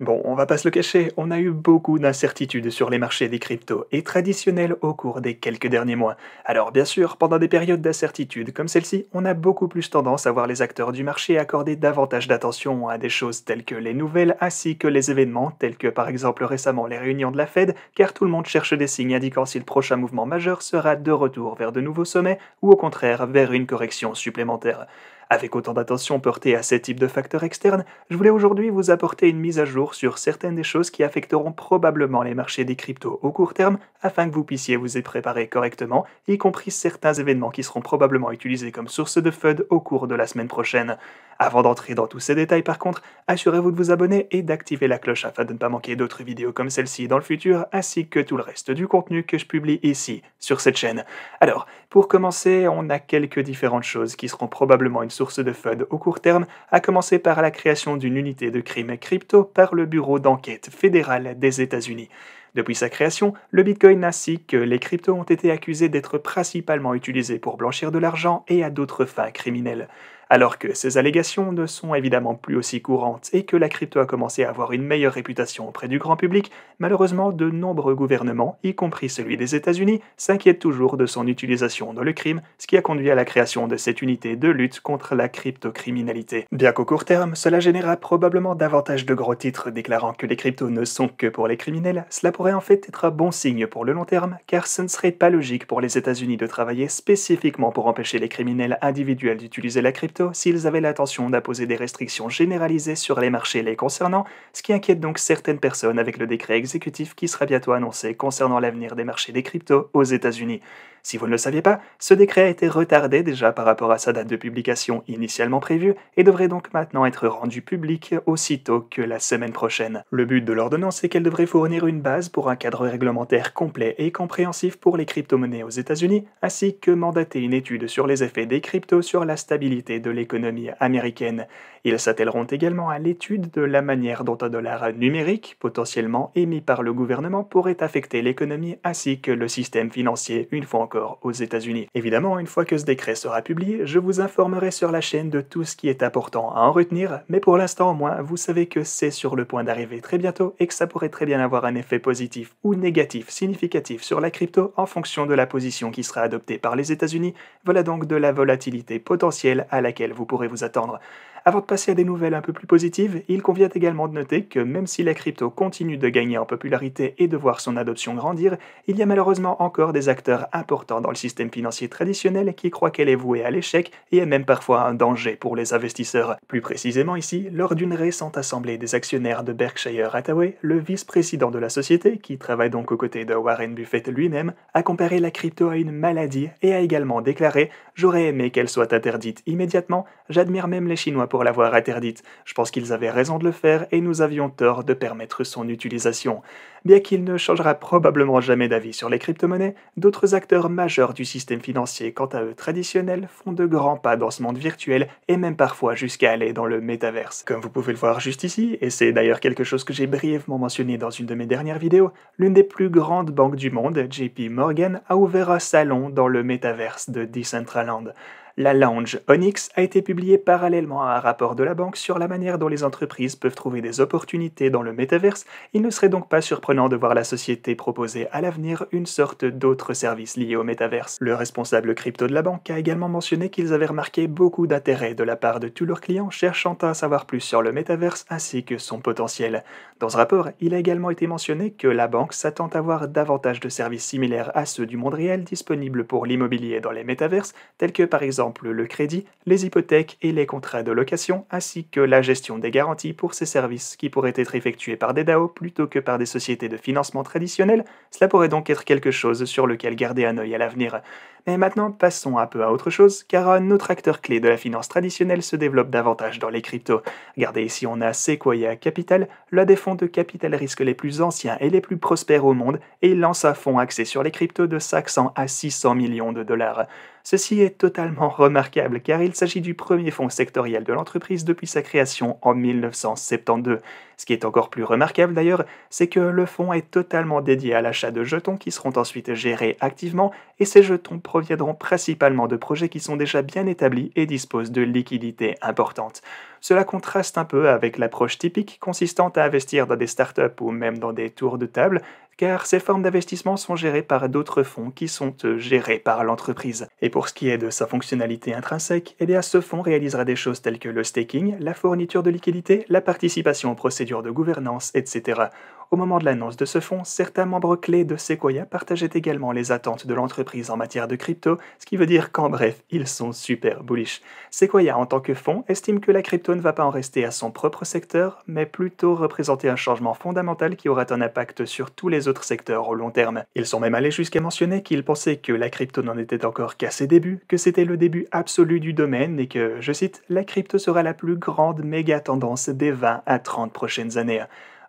Bon, on va pas se le cacher, on a eu beaucoup d'incertitudes sur les marchés des cryptos et traditionnels au cours des quelques derniers mois. Alors bien sûr, pendant des périodes d'incertitude comme celle-ci, on a beaucoup plus tendance à voir les acteurs du marché accorder davantage d'attention à des choses telles que les nouvelles ainsi que les événements tels que par exemple récemment les réunions de la Fed, car tout le monde cherche des signes indiquant si le prochain mouvement majeur sera de retour vers de nouveaux sommets ou au contraire vers une correction supplémentaire. Avec autant d'attention portée à ces types de facteurs externes, je voulais aujourd'hui vous apporter une mise à jour sur certaines des choses qui affecteront probablement les marchés des cryptos au court terme afin que vous puissiez vous y préparer correctement, y compris certains événements qui seront probablement utilisés comme source de FUD au cours de la semaine prochaine. Avant d'entrer dans tous ces détails par contre, assurez-vous de vous abonner et d'activer la cloche afin de ne pas manquer d'autres vidéos comme celle-ci dans le futur ainsi que tout le reste du contenu que je publie ici sur cette chaîne. Alors, pour commencer, on a quelques différentes choses qui seront probablement une source de FUD au court terme, à commencer par la création d'une unité de crime crypto par le Bureau d'enquête fédéral des États-Unis. Depuis sa création, le Bitcoin ainsi que les cryptos ont été accusés d'être principalement utilisés pour blanchir de l'argent et à d'autres fins criminelles. Alors que ces allégations ne sont évidemment plus aussi courantes et que la crypto a commencé à avoir une meilleure réputation auprès du grand public, malheureusement de nombreux gouvernements, y compris celui des États-Unis, s'inquiètent toujours de son utilisation dans le crime, ce qui a conduit à la création de cette unité de lutte contre la cryptocriminalité. Bien qu'au court terme, cela générera probablement davantage de gros titres déclarant que les cryptos ne sont que pour les criminels, cela pourrait en fait être un bon signe pour le long terme, car ce ne serait pas logique pour les États-Unis de travailler spécifiquement pour empêcher les criminels individuels d'utiliser la crypto s'ils avaient l'intention d'imposer des restrictions généralisées sur les marchés les concernant, ce qui inquiète donc certaines personnes avec le décret exécutif qui sera bientôt annoncé concernant l'avenir des marchés des cryptos aux États-Unis. Si vous ne le saviez pas, ce décret a été retardé déjà par rapport à sa date de publication initialement prévue et devrait donc maintenant être rendu public aussitôt que la semaine prochaine. Le but de l'ordonnance est qu'elle devrait fournir une base pour un cadre réglementaire complet et compréhensif pour les crypto-monnaies aux États-Unis, ainsi que mandater une étude sur les effets des cryptos sur la stabilité de l'économie américaine. Ils s'attelleront également à l'étude de la manière dont un dollar numérique, potentiellement émis par le gouvernement, pourrait affecter l'économie ainsi que le système financier une fois encore aux États-Unis. Évidemment, une fois que ce décret sera publié, je vous informerai sur la chaîne de tout ce qui est important à en retenir, mais pour l'instant au moins, vous savez que c'est sur le point d'arriver très bientôt et que ça pourrait très bien avoir un effet positif ou négatif significatif sur la crypto en fonction de la position qui sera adoptée par les États-Unis. Voilà donc de la volatilité potentielle à laquelle vous pourrez vous attendre. Avant de passer à des nouvelles un peu plus positives, il convient également de noter que même si la crypto continue de gagner en popularité et de voir son adoption grandir, il y a malheureusement encore des acteurs importants dans le système financier traditionnel qui croient qu'elle est vouée à l'échec et est même parfois un danger pour les investisseurs. Plus précisément ici, lors d'une récente assemblée des actionnaires de Berkshire Hathaway, le vice-président de la société, qui travaille donc aux côtés de Warren Buffett lui-même, a comparé la crypto à une maladie et a également déclaré « J'aurais aimé qu'elle soit interdite immédiatement, j'admire même les Chinois pour l'avoir interdite. Je pense qu'ils avaient raison de le faire et nous avions tort de permettre son utilisation. » Bien qu'il ne changera probablement jamais d'avis sur les crypto-monnaies, d'autres acteurs majeurs du système financier, quant à eux traditionnels, font de grands pas dans ce monde virtuel et même parfois jusqu'à aller dans le métaverse. Comme vous pouvez le voir juste ici, et c'est d'ailleurs quelque chose que j'ai brièvement mentionné dans une de mes dernières vidéos, l'une des plus grandes banques du monde, JP Morgan, a ouvert un salon dans le métaverse de Decentraland. La Lounge Onyx a été publiée parallèlement à un rapport de la banque sur la manière dont les entreprises peuvent trouver des opportunités dans le métaverse. Il ne serait donc pas surprenant de voir la société proposer à l'avenir une sorte d'autres services liés au métaverse. Le responsable crypto de la banque a également mentionné qu'ils avaient remarqué beaucoup d'intérêt de la part de tous leurs clients cherchant à savoir plus sur le métaverse ainsi que son potentiel. Dans ce rapport, il a également été mentionné que la banque s'attend à voir davantage de services similaires à ceux du monde réel disponibles pour l'immobilier dans les métaverses, tels que par exemple le crédit, les hypothèques et les contrats de location, ainsi que la gestion des garanties pour ces services qui pourraient être effectués par des DAO plutôt que par des sociétés de financement traditionnelles. Cela pourrait donc être quelque chose sur lequel garder un œil à l'avenir. Mais maintenant, passons un peu à autre chose, car un autre acteur clé de la finance traditionnelle se développe davantage dans les cryptos. Regardez ici, on a Sequoia Capital, l'un des fonds de capital risque les plus anciens et les plus prospères au monde, et il lance un fonds axé sur les cryptos de 500 à 600 millions de dollars. Ceci est totalement remarquable car il s'agit du premier fonds sectoriel de l'entreprise depuis sa création en 1972. Ce qui est encore plus remarquable d'ailleurs, c'est que le fonds est totalement dédié à l'achat de jetons qui seront ensuite gérés activement et ces jetons proviendront principalement de projets qui sont déjà bien établis et disposent de liquidités importantes. Cela contraste un peu avec l'approche typique consistant à investir dans des startups ou même dans des tours de table, car ces formes d'investissement sont gérées par d'autres fonds qui sont gérés par l'entreprise. Et pour ce qui est de sa fonctionnalité intrinsèque, eh bien ce fonds réalisera des choses telles que le staking, la fourniture de liquidités, la participation aux procédures de gouvernance, etc. Au moment de l'annonce de ce fonds, certains membres clés de Sequoia partageaient également les attentes de l'entreprise en matière de crypto, ce qui veut dire qu'en bref, ils sont super bullish. Sequoia, en tant que fonds, estime que la crypto ne va pas en rester à son propre secteur, mais plutôt représenter un changement fondamental qui aura un impact sur tous les autres secteurs au long terme. Ils sont même allés jusqu'à mentionner qu'ils pensaient que la crypto n'en était encore qu'à ses débuts, que c'était le début absolu du domaine et que, je cite, la crypto sera la plus grande méga tendance des 20 à 30 prochaines années.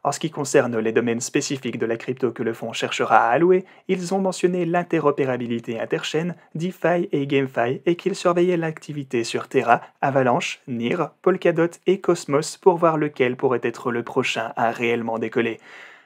En ce qui concerne les domaines spécifiques de la crypto que le fonds cherchera à allouer, ils ont mentionné l'interopérabilité interchaîne, DeFi et GameFi et qu'ils surveillaient l'activité sur Terra, Avalanche, NIR, Polkadot et Cosmos pour voir lequel pourrait être le prochain à réellement décoller.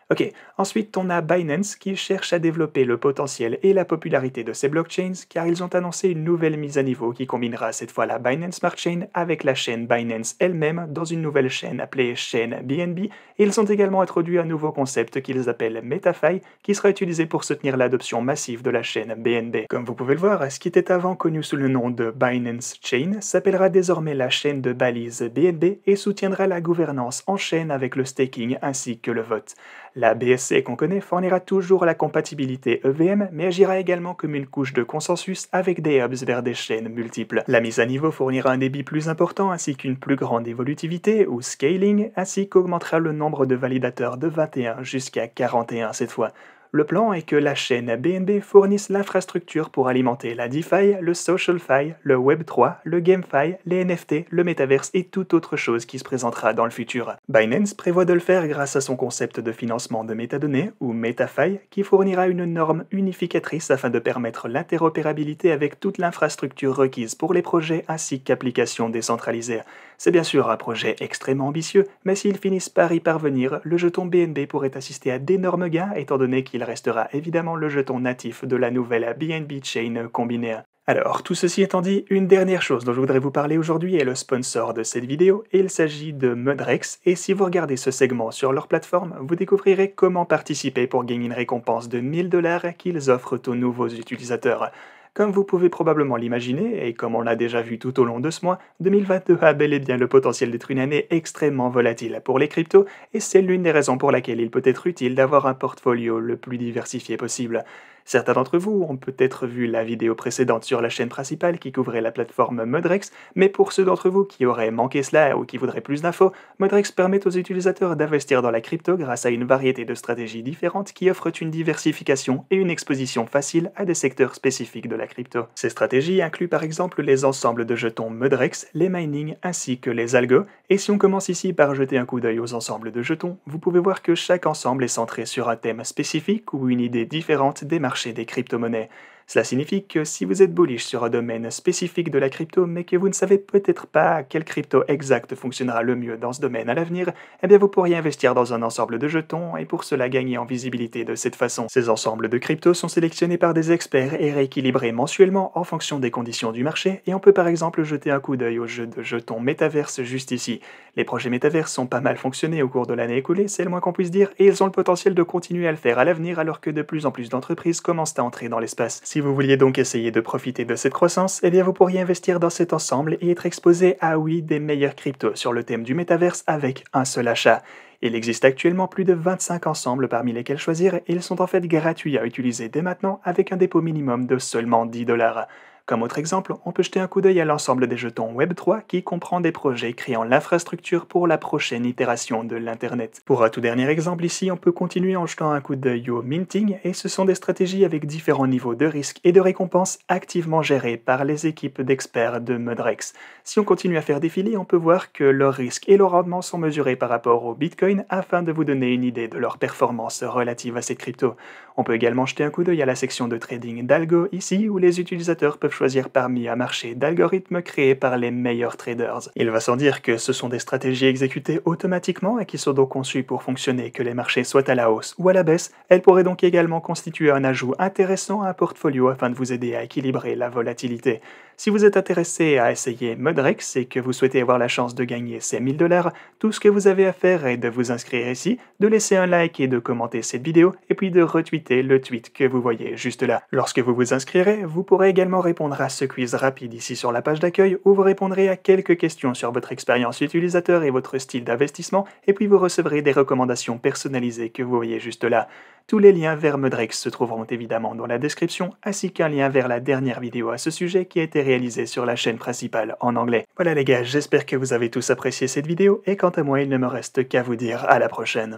Ok, ensuite on a Binance qui cherche à développer le potentiel et la popularité de ces blockchains car ils ont annoncé une nouvelle mise à niveau qui combinera cette fois la Binance Smart Chain avec la chaîne Binance elle-même dans une nouvelle chaîne appelée chaîne BNB et ils ont également introduit un nouveau concept qu'ils appellent MetaFi qui sera utilisé pour soutenir l'adoption massive de la chaîne BNB. Comme vous pouvez le voir, ce qui était avant connu sous le nom de Binance Chain s'appellera désormais la chaîne de balise BNB et soutiendra la gouvernance en chaîne avec le staking ainsi que le vote. La BSC qu'on connaît fournira toujours la compatibilité EVM, mais agira également comme une couche de consensus avec des hubs vers des chaînes multiples. La mise à niveau fournira un débit plus important ainsi qu'une plus grande évolutivité ou scaling, ainsi qu'augmentera le nombre de validateurs de 21 jusqu'à 41 cette fois. Le plan est que la chaîne BNB fournisse l'infrastructure pour alimenter la DeFi, le SocialFi, le Web3, le GameFi, les NFT, le Metaverse et toute autre chose qui se présentera dans le futur. Binance prévoit de le faire grâce à son concept de financement de métadonnées, ou MetaFi, qui fournira une norme unificatrice afin de permettre l'interopérabilité avec toute l'infrastructure requise pour les projets ainsi qu'applications décentralisées. C'est bien sûr un projet extrêmement ambitieux, mais s'ils finissent par y parvenir, le jeton BNB pourrait assister à d'énormes gains étant donné qu'il restera évidemment le jeton natif de la nouvelle BNB Chain combinée. Alors, tout ceci étant dit, une dernière chose dont je voudrais vous parler aujourd'hui est le sponsor de cette vidéo, et il s'agit de Mudrex, et si vous regardez ce segment sur leur plateforme, vous découvrirez comment participer pour gagner une récompense de 1000 $ qu'ils offrent aux nouveaux utilisateurs. Comme vous pouvez probablement l'imaginer, et comme on l'a déjà vu tout au long de ce mois, 2022 a bel et bien le potentiel d'être une année extrêmement volatile pour les cryptos, et c'est l'une des raisons pour laquelle il peut être utile d'avoir un portfolio le plus diversifié possible. Certains d'entre vous ont peut-être vu la vidéo précédente sur la chaîne principale qui couvrait la plateforme Mudrex, mais pour ceux d'entre vous qui auraient manqué cela ou qui voudraient plus d'infos, Mudrex permet aux utilisateurs d'investir dans la crypto grâce à une variété de stratégies différentes qui offrent une diversification et une exposition facile à des secteurs spécifiques de la crypto. Ces stratégies incluent par exemple les ensembles de jetons Mudrex, les mining ainsi que les algos, et si on commence ici par jeter un coup d'œil aux ensembles de jetons, vous pouvez voir que chaque ensemble est centré sur un thème spécifique ou une idée différente des marchés des crypto-monnaies. Cela signifie que si vous êtes bullish sur un domaine spécifique de la crypto, mais que vous ne savez peut-être pas quelle crypto exacte fonctionnera le mieux dans ce domaine à l'avenir, eh bien vous pourriez investir dans un ensemble de jetons et pour cela gagner en visibilité de cette façon. Ces ensembles de crypto sont sélectionnés par des experts et rééquilibrés mensuellement en fonction des conditions du marché, et on peut par exemple jeter un coup d'œil au jeu de jetons Metaverse juste ici. Les projets Metaverse sont pas mal fonctionnés au cours de l'année écoulée, c'est le moins qu'on puisse dire, et ils ont le potentiel de continuer à le faire à l'avenir alors que de plus en plus d'entreprises commencent à entrer dans l'espace. Si vous vouliez donc essayer de profiter de cette croissance, eh bien vous pourriez investir dans cet ensemble et être exposé à des meilleurs cryptos sur le thème du métaverse avec un seul achat. Il existe actuellement plus de 25 ensembles parmi lesquels choisir et ils sont en fait gratuits à utiliser dès maintenant avec un dépôt minimum de seulement 10 $. Comme autre exemple, on peut jeter un coup d'œil à l'ensemble des jetons Web3 qui comprend des projets créant l'infrastructure pour la prochaine itération de l'Internet. Pour un tout dernier exemple ici, on peut continuer en jetant un coup d'œil au minting et ce sont des stratégies avec différents niveaux de risque et de récompense activement gérées par les équipes d'experts de Mudrex. Si on continue à faire défiler, on peut voir que leurs risques et leurs rendements sont mesurés par rapport au Bitcoin afin de vous donner une idée de leur performance relative à cette crypto. On peut également jeter un coup d'œil à la section de trading d'algo ici où les utilisateurs peuvent choisir parmi un marché d'algorithmes créés par les meilleurs traders. Il va sans dire que ce sont des stratégies exécutées automatiquement et qui sont donc conçues pour fonctionner que les marchés soient à la hausse ou à la baisse. Elles pourraient donc également constituer un ajout intéressant à un portfolio afin de vous aider à équilibrer la volatilité. Si vous êtes intéressé à essayer Modrex et que vous souhaitez avoir la chance de gagner ces 1000 $, tout ce que vous avez à faire est de vous inscrire ici, de laisser un like et de commenter cette vidéo, et puis de retweeter le tweet que vous voyez juste là. Lorsque vous vous inscrirez, vous pourrez également répondre à ce quiz rapide ici sur la page d'accueil où vous répondrez à quelques questions sur votre expérience utilisateur et votre style d'investissement, et puis vous recevrez des recommandations personnalisées que vous voyez juste là. Tous les liens vers Modrex se trouveront évidemment dans la description, ainsi qu'un lien vers la dernière vidéo à ce sujet qui a été réalisée sur la chaîne principale en anglais. Voilà les gars, j'espère que vous avez tous apprécié cette vidéo, et quant à moi, il ne me reste qu'à vous dire à la prochaine.